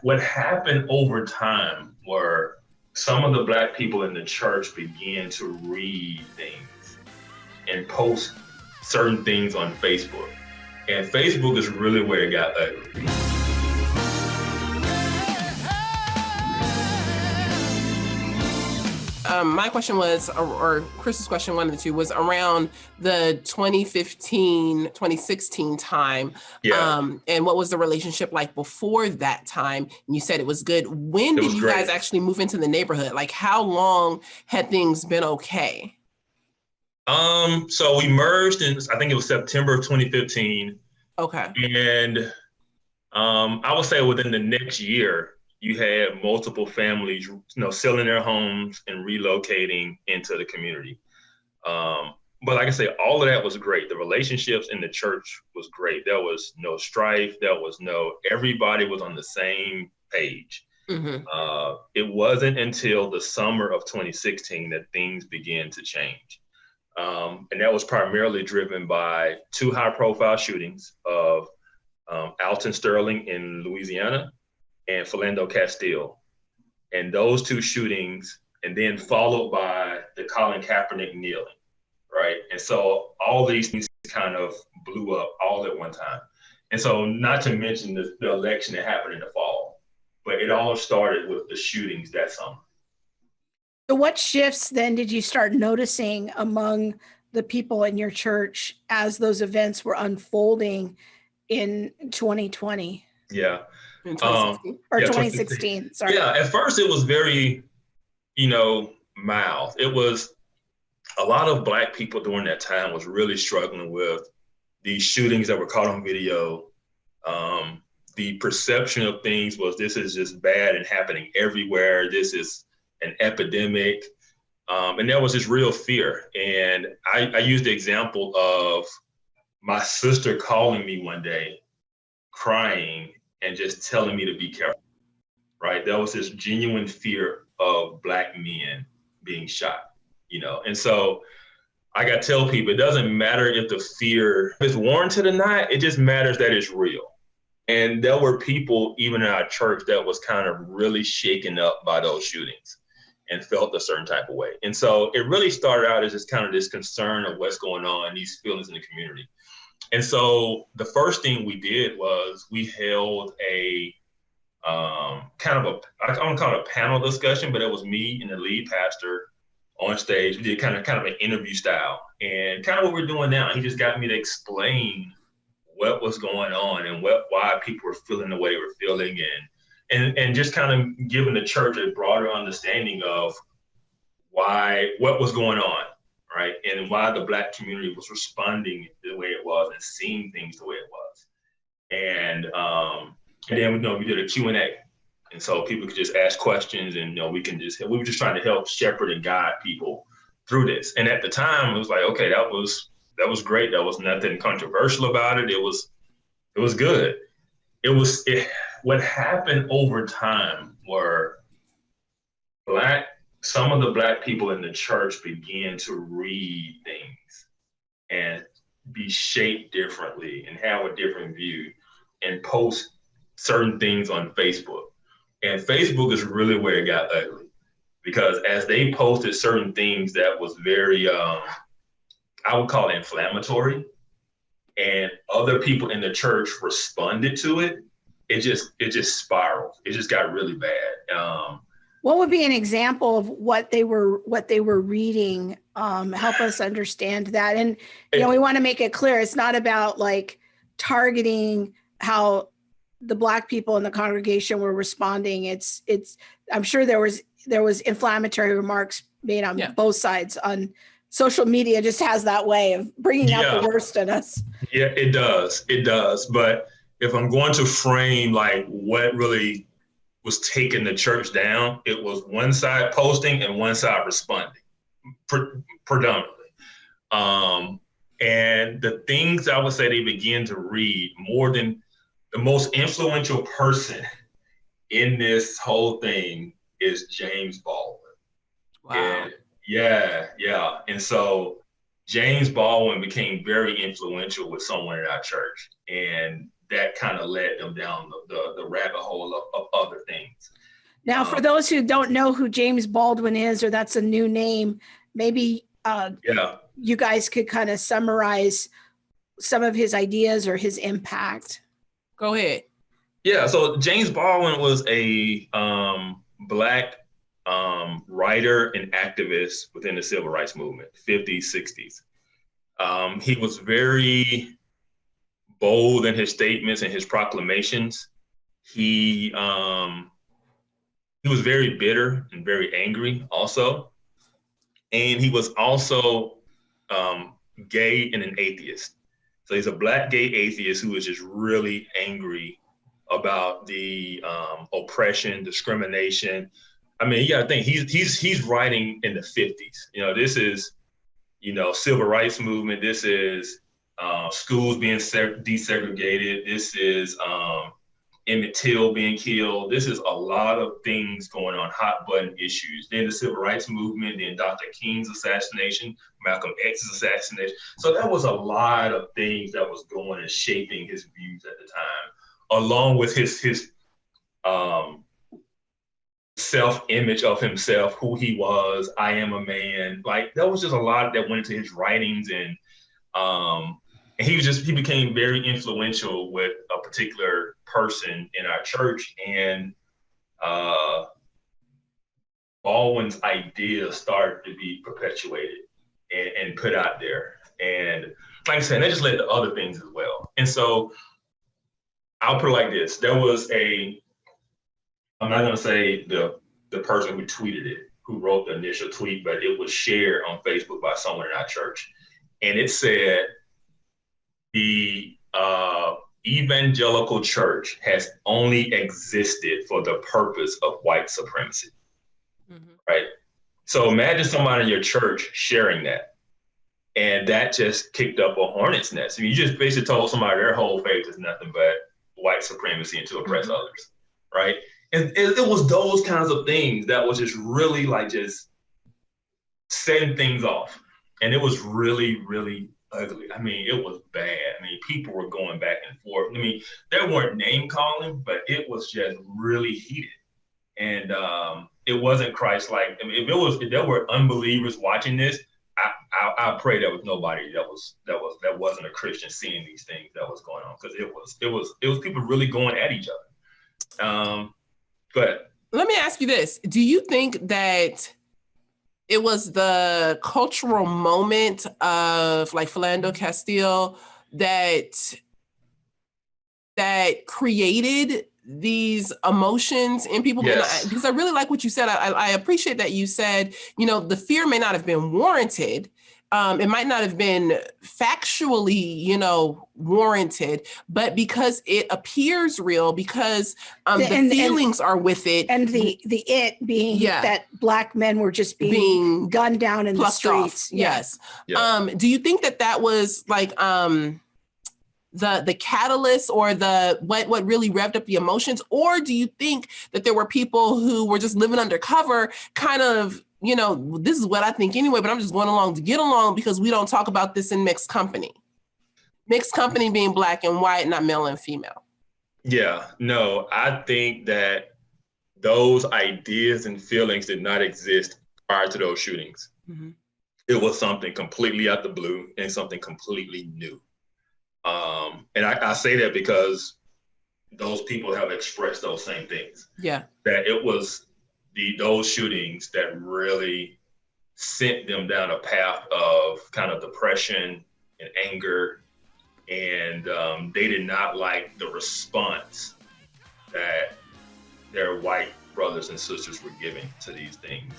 What happened over time were some of the Black people in the church began to read things and post certain things on Facebook. And Facebook is really where it got ugly. My question was, or Chris's question, one of the two, was around the 2015, 2016 time. Yeah. And what was the relationship like before that time? And you said it was good. When did you guys actually move into the neighborhood? Like, how long had things been okay? So we merged in, I think it was September of 2015. Okay. And I would say within the next year, you had multiple families, selling their homes and relocating into the community. But like I say, all of that was great. The relationships in the church was great. There was no strife. Everybody was on the same page. Mm-hmm. It wasn't until the summer of 2016 that things began to change. And that was primarily driven by two high-profile shootings of Alton Sterling in Louisiana and Philando Castile. And those two shootings, and then followed by the Colin Kaepernick kneeling, right? And so all these things kind of blew up all at one time. And so not to mention the election that happened in the fall, but it all started with the shootings that summer. So what shifts then did you start noticing among the people in your church as those events were unfolding in 2020? Yeah. In 2016? Or 2016, sorry. Yeah, at first it was very, mild. It was a lot of Black people during that time was really struggling with these shootings that were caught on video. The perception of things was this is just bad and happening everywhere. This is an epidemic. And there was this real fear. And I used the example of my sister calling me one day, crying, and just telling me to be careful, right? There was this genuine fear of Black men being shot, And so I got to tell people, it doesn't matter if the fear is warranted or not, it just matters that it's real. And there were people, even in our church, that was kind of really shaken up by those shootings and felt a certain type of way. And so it really started out as just kind of this concern of what's going on, these feelings in the community. And so the first thing we did was we held a I don't call it a panel discussion, but it was me and the lead pastor on stage. We did kind of an interview style, and kind of what we're doing now. He just got me to explain what was going on and why people were feeling the way they were feeling, and just kind of giving the church a broader understanding of what was going on. Right, and why the Black community was responding the way it was and seeing things the way it was, and then we did a Q&A, and so people could just ask questions, and we were just trying to help shepherd and guide people through this. And at the time, it was like, okay, that was great. There was nothing controversial about it. It was good. What happened over time were some of the Black people in the church began to read things and be shaped differently and have a different view and post certain things on Facebook. And Facebook is really where it got ugly, because as they posted certain things that was very, I would call it inflammatory, and other people in the church responded to it, it just spiraled. It just got really bad. What would be an example of what they were reading? Help us understand that. And, we want to make it clear. It's not about like targeting how the Black people in the congregation were responding. I'm sure there was inflammatory remarks made on both sides. On social media just has that way of bringing out the worst in us. Yeah, it does. It does. But if I'm going to frame like what really was taking the church down, it was one side posting and one side responding, predominantly. And the things I would say they began to read more than the most influential person in this whole thing is James Baldwin. Wow. And yeah. And so James Baldwin became very influential with someone in our church, and that kind of led them down the rabbit hole of other Now, for those who don't know who James Baldwin is, or that's a new name, maybe you guys could kind of summarize some of his ideas or his impact. Go ahead. Yeah, so James Baldwin was a Black writer and activist within the civil rights movement, 50s, 60s. He was very bold in his statements and his proclamations. He was very bitter and very angry also. And he was also gay and an atheist. So he's a Black gay atheist who was just really angry about the oppression, discrimination. I mean, you gotta think he's writing in the 50s. This is, civil rights movement. This is schools being desegregated. This is Emmett Till being killed. This is a lot of things going on, hot button issues. Then the civil rights movement, then Dr. King's assassination, Malcolm X's assassination. So that was a lot of things that was going and shaping his views at the time, along with his self-image of himself, who he was. I am a man. Like, there was just a lot that went into his writings, and he became very influential with a particular person in our church, and Baldwin's ideas started to be perpetuated and put out there. And like I said, that just led to other things as well. And so I'll put it like this. There was I'm not gonna say the person who tweeted it, who wrote the initial tweet, but it was shared on Facebook by someone in our church. And it said, the evangelical church has only existed for the purpose of white supremacy, right? So imagine somebody in your church sharing that, and that just kicked up a hornet's nest. I mean, you just basically told somebody their whole faith is nothing but white supremacy and to oppress others, right? And it was those kinds of things that was just really like just setting things off. And it was really, really ugly. I mean, it was bad. I mean, people were going back and forth. I mean, there weren't name calling, but it was just really heated. And it wasn't Christ-like. I mean, if there were unbelievers watching this, I pray there was nobody that wasn't a Christian seeing these things that was going on, because it was people really going at each other. Go ahead. Let me ask you this. Do you think that it was the cultural moment of like Philando Castile that created these emotions in people? Yes. Because I really like what you said. I appreciate that you said, the fear may not have been warranted. It might not have been factually, warranted, but because it appears real, because the feelings are with it. And the it being that Black men were just being gunned down in the streets. Yes. Yeah. Do you think that was like the catalyst, or what really revved up the emotions? Or do you think that there were people who were just living undercover, kind of, this is what I think anyway, but I'm just going along to get along because we don't talk about this in mixed company? Mixed company being Black and white, not male and female. Yeah, no, I think that those ideas and feelings did not exist prior to those shootings. Mm-hmm. It was something completely out the blue and something completely new. And I say that because those people have expressed those same things. Yeah. That it was those shootings that really sent them down a path of kind of depression and anger. And they did not like the response that their white brothers and sisters were giving to these things.